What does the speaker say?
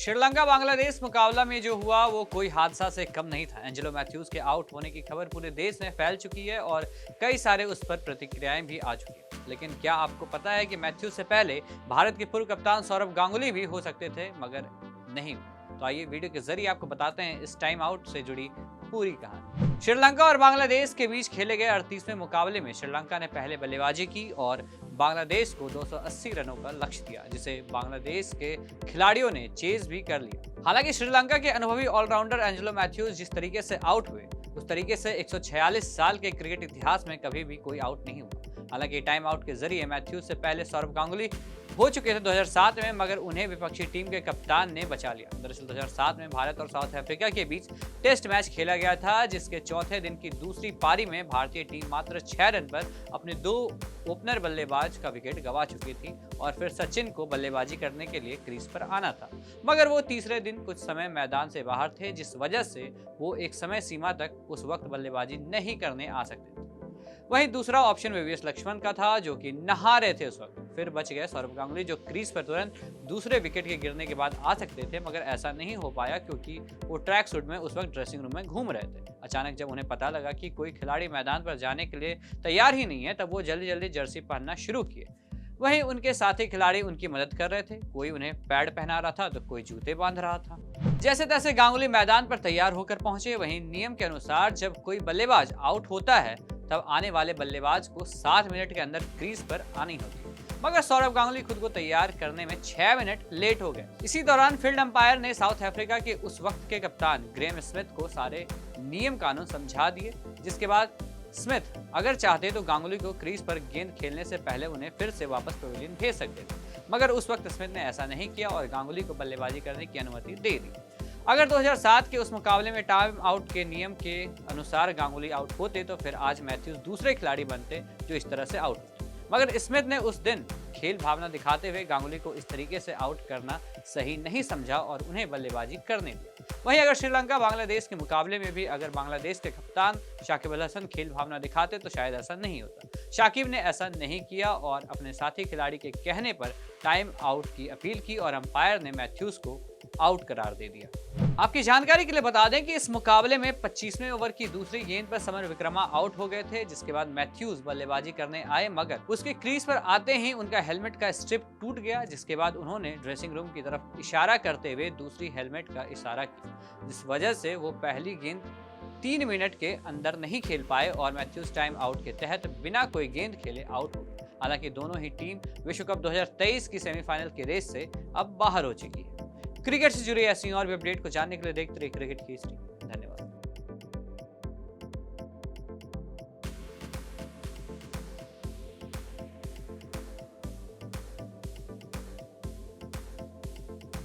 श्रीलंका बांग्लादेश मुकाबला में जो हुआ वो कोई हादसा से कम नहीं था। एंजेलो मैथ्यूज के आउट होने की खबर पूरे देश में फैल चुकी है और कई सारे उस पर प्रतिक्रियाएं भी आ चुकी हैं। लेकिन क्या आपको पता है कि मैथ्यूज से पहले भारत के पूर्व कप्तान सौरव गांगुली भी हो सकते थे, मगर नहीं हुए। तो आइए वीडियो के जरिए आपको बताते हैं इस टाइम आउट से जुड़ी पूरी कहानी। श्रीलंका और बांग्लादेश के बीच खेले गए 38वें मुकाबले में श्रीलंका ने पहले बल्लेबाजी की और बांग्लादेश को 280 रनों का लक्ष्य दिया, जिसे बांग्लादेश के खिलाड़ियों ने चेज भी कर लिया। हालांकि श्रीलंका के अनुभवी ऑलराउंडर एंजेलो मैथ्यूज जिस तरीके से आउट हुए, उस तरीके से 146 साल के क्रिकेट इतिहास में कभी भी कोई आउट नहीं हुआ। हालांकि टाइम आउट के जरिए मैथ्यूज से पहले सौरव गांगुली हो चुके थे 2007 में, मगर उन्हें विपक्षी टीम के कप्तान ने बचा लिया। दरअसल 2007 में भारत और साउथ अफ्रीका के बीच टेस्ट मैच खेला गया था, जिसके चौथे दिन की दूसरी पारी में भारतीय टीम मात्र 6 रन पर अपने 2 ओपनर बल्लेबाज का विकेट गंवा चुकी थी और फिर सचिन को बल्लेबाजी करने के लिए क्रीज पर आना था, मगर वो तीसरे दिन कुछ समय मैदान से बाहर थे, जिस वजह से वो एक समय सीमा तक उस वक्त बल्लेबाजी नहीं करने आ सकते थे। वहीं दूसरा ऑप्शन वीवीएस लक्ष्मण का था, जो कि नहा रहे थे उस वक्त। फिर बच गए सौरव गांगुली, जो क्रीज पर तुरंत दूसरे विकेट के गिरने के बाद आ सकते थे, मगर ऐसा नहीं हो पाया क्योंकि वो ट्रैक सूट में उस वक्त ड्रेसिंग रूम में घूम रहे थे। अचानक जब उन्हें पता लगा कि कोई खिलाड़ी मैदान पर जाने के लिए तैयार ही नहीं है, तब वो जल्दी जल्दी जर्सी पहनना शुरू किए। वहीं उनके साथी खिलाड़ी उनकी मदद कर रहे थे, कोई उन्हें पैड पहना रहा था तो कोई जूते बांध रहा था। जैसे तैसे गांगुली मैदान पर तैयार होकर पहुंचे। वहीं नियम के अनुसार जब कोई बल्लेबाज आउट होता है, तब आने वाले बल्लेबाज को 7 मिनट के अंदर क्रीज पर आनी होती है, मगर सौरव गांगुली खुद को तैयार करने में 6 मिनट लेट हो गए। इसी दौरान फील्ड अंपायर ने साउथ अफ्रीका के उस वक्त के कप्तान ग्रेम स्मिथ को सारे नियम कानून समझा दिए, जिसके बाद स्मिथ अगर चाहते तो गांगुली को क्रीज पर गेंद खेलने से पहले उन्हें फिर से वापस पवेलियन भेज सकते थे, मगर उस वक्त स्मिथ ने ऐसा नहीं किया और गांगुली को बल्लेबाजी करने की अनुमति दे दी। अगर 2007 के उस मुकाबले में टाइम आउट के नियम के अनुसार गांगुली आउट होते तो फिर आज मैथ्यूज दूसरे खिलाड़ी बनते जो इस तरह से आउट होते, मगर स्मिथ ने उस दिन खेल भावना दिखाते हुए गांगुली को इस तरीके से आउट करना सही नहीं समझा और उन्हें बल्लेबाजी करने दी। वहीं अगर श्रीलंका बांग्लादेश के मुकाबले में भी अगर बांग्लादेश के कप्तान शाकिब अल हसन खेल भावना दिखाते तो शायद ऐसा नहीं होता। शाकिब ने ऐसा नहीं किया और अपने साथी खिलाड़ी के कहने पर टाइम आउट की अपील की और अंपायर ने मैथ्यूज को आउट करार दे दिया। आपकी जानकारी के लिए बता दें कि इस मुकाबले में 25वें ओवर की दूसरी गेंद पर समर विक्रमा आउट हो गए थे, जिसके बाद मैथ्यूज बल्लेबाजी करने आए, मगर उसके क्रीज पर आते ही उनका हेलमेट का स्ट्रिप टूट गया, जिसके बाद उन्होंने ड्रेसिंग रूम की तरफ इशारा करते हुए दूसरी हेलमेट का इशारा किया, जिस वजह से वो पहली गेंद 3 मिनट के अंदर नहीं खेल पाए और मैथ्यूज टाइम आउट के तहत बिना कोई गेंद खेले आउट हो गए। हालांकि दोनों ही टीम विश्व कप 2023 की सेमीफाइनल के रेस से अब बाहर हो चुकी है। क्रिकेट से जुड़ी ऐसी और भी अपडेट को जानने के लिए देखते रहिए क्रिकेट की हिस्ट्री।